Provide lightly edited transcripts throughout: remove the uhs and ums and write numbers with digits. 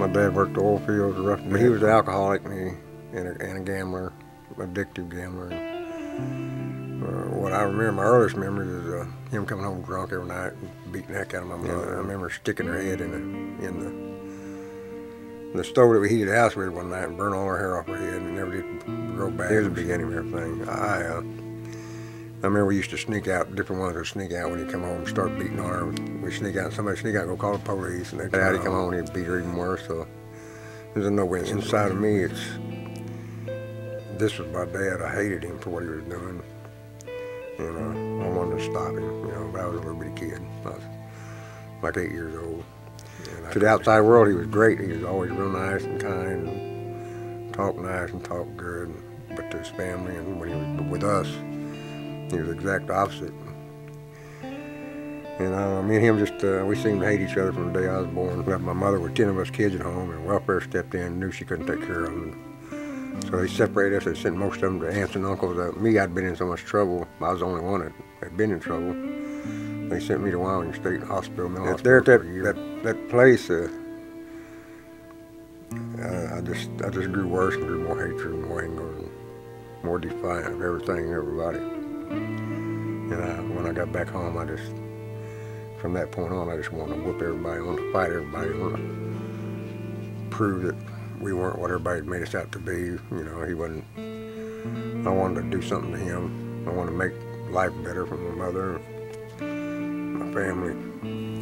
My dad worked the oil fields, but he was an alcoholic and a gambler, addictive gambler. What I remember, my earliest memories is him coming home drunk every night and beating the heck out of my mother. I remember sticking her head in the stove that we heated the house with one night and burn all her hair off her head and never did grow back. It was the beginning of everything. I remember we used to sneak out, different ones would sneak out when he'd come home and start beating on her. We'd sneak out, somebody sneak out and go call the police, and they'd come home and he'd beat her even worse. So there's no way inside of me, this was my dad. I hated him for what he was doing. And I wanted to stop him, but I was a little bitty kid. I was like 8 years old. And to the outside world, he was great. He was always real nice and kind and talked nice and talked good. But to his family and when he was with us, he was the exact opposite. And me and him we seemed to hate each other from the day I was born. My mother with 10 of us kids at home, and welfare stepped in and knew she couldn't take care of them. So they separated us. They sent most of them to aunts and uncles. Me, I'd been in so much trouble. I was the only one that had been in trouble. They sent me to Wyoming State Hospital. There at that place, I just grew worse and grew more hatred and more anger and more defiant of everything and everybody. And when I got back home, from that point on, I just wanted to whoop everybody, I wanted to fight everybody, I wanted to prove that we weren't what everybody had made us out to be. He wasn't. I wanted to do something to him. I wanted to make life better for my mother, my family.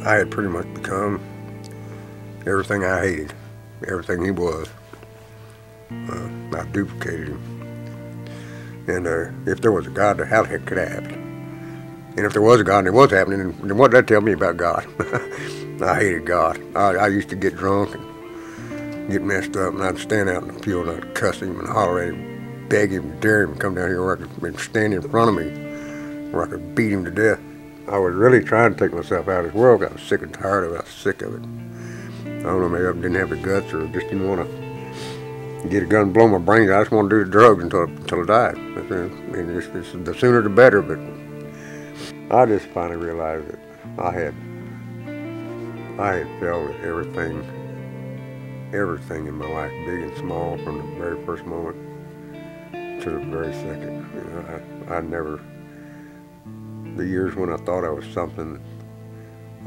I had pretty much become everything I hated, everything he was. I duplicated him. And if there was a God, how the heck could that happen? And if there was a God and it was happening, then what did that tell me about God? I hated God. I used to get drunk and get messed up, and I'd stand out in the field and I'd cuss him and holler at him, beg him, dare him to come down here where I could stand in front of me, where I could beat him to death. I was really trying to take myself out of this world. I was sick and tired of it. I was sick of it. I don't know, maybe I didn't have the guts or just didn't want to get a gun and blow my brains out. I just wanted to do the drugs until I died. The sooner the better, but I just finally realized that I had failed at everything in my life, big and small, from the very first moment to the very second. I never, the years when I thought I was something,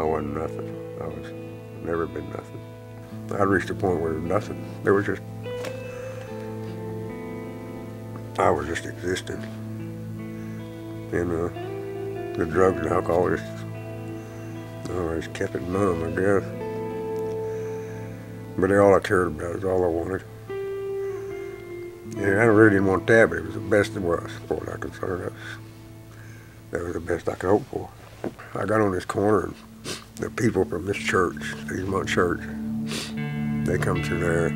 I wasn't nothing. I was never been nothing. I reached a point where there was nothing. I was just existing. And the drugs and alcohol just kept it numb, I guess. But all I cared about is all I wanted. And I really didn't want that, but it was the best it was, as far as I'm concerned. That was the best I could hope for. I got on this corner, and the people from this church, Eastmont Church, they come through there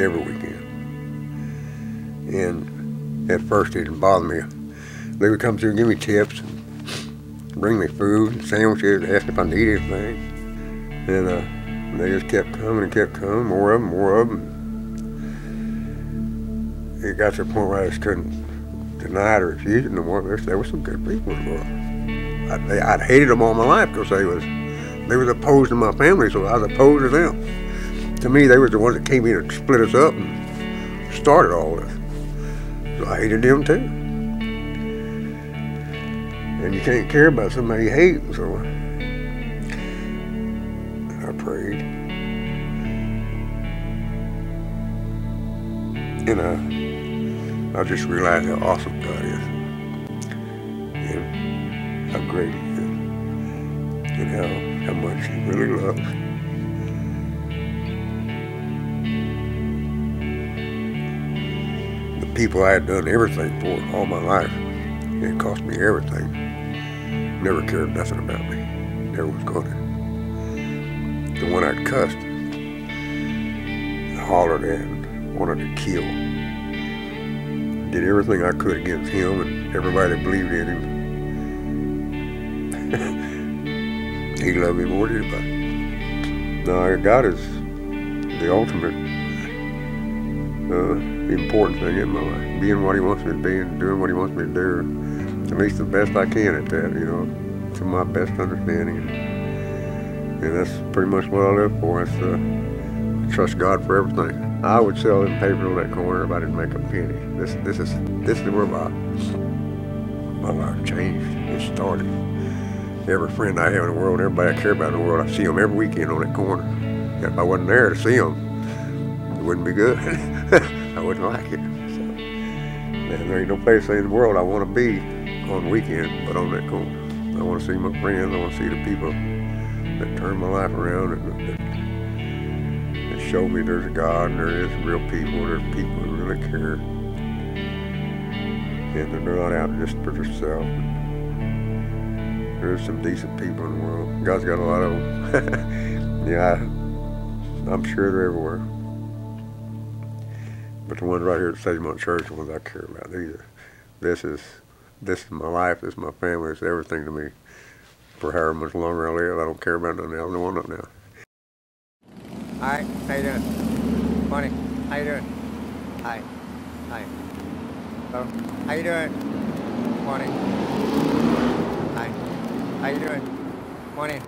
every weekend. And at first it didn't bother me. They would come through and give me tips, and bring me food, and sandwiches, ask if I needed anything. And they just kept coming, more of them. It got to the point where I just couldn't deny it or refuse it no more. There were some good people in the world. I'd hated them all my life because they was opposed to my family, so I was opposed to them. To me, they were the ones that came in and split us up and started all this. So I hated them too. And you can't care about somebody you hate, so I prayed. And I just realized how awesome God is, and how great He is, and how much He really loves. The people I had done everything for all my life, it cost me everything, never cared nothing about me, never was gonna. The one I'd cussed, hollered at, wanted to kill. Did everything I could against him and everybody that believed in him. He loved me more than anybody. No, God is the ultimate important thing in my life. Being what He wants me to be and doing what He wants me to do. At least the best I can at that, to my best understanding. And that's pretty much what I live for. It's trust God for everything. I would sell them papers on that corner if I didn't make a penny. This is where my life changed. It started. Every friend I have in the world, everybody I care about in the world, I see them every weekend on that corner. If I wasn't there to see them, it wouldn't be good. I wouldn't like it. So, and there ain't no place in the world I want to be on the weekend but on that corner. I want to see my friends. I want to see the people that turn my life around and that show me there's a God and there is real people. There's people who really care. And they're not out just for themselves. There's some decent people in the world. God's got a lot of them. Yeah, I'm sure they're everywhere. But the ones right here at Sagemont Church are the ones I care about. This is my life. This is my family. It's everything to me. For however much longer I live, I don't care about nothing else. I don't want nothing else. Hi, how you doing? Morning. How you doing? Hi. Hi. Hello. How you doing? Morning. Hi. How you doing? Morning.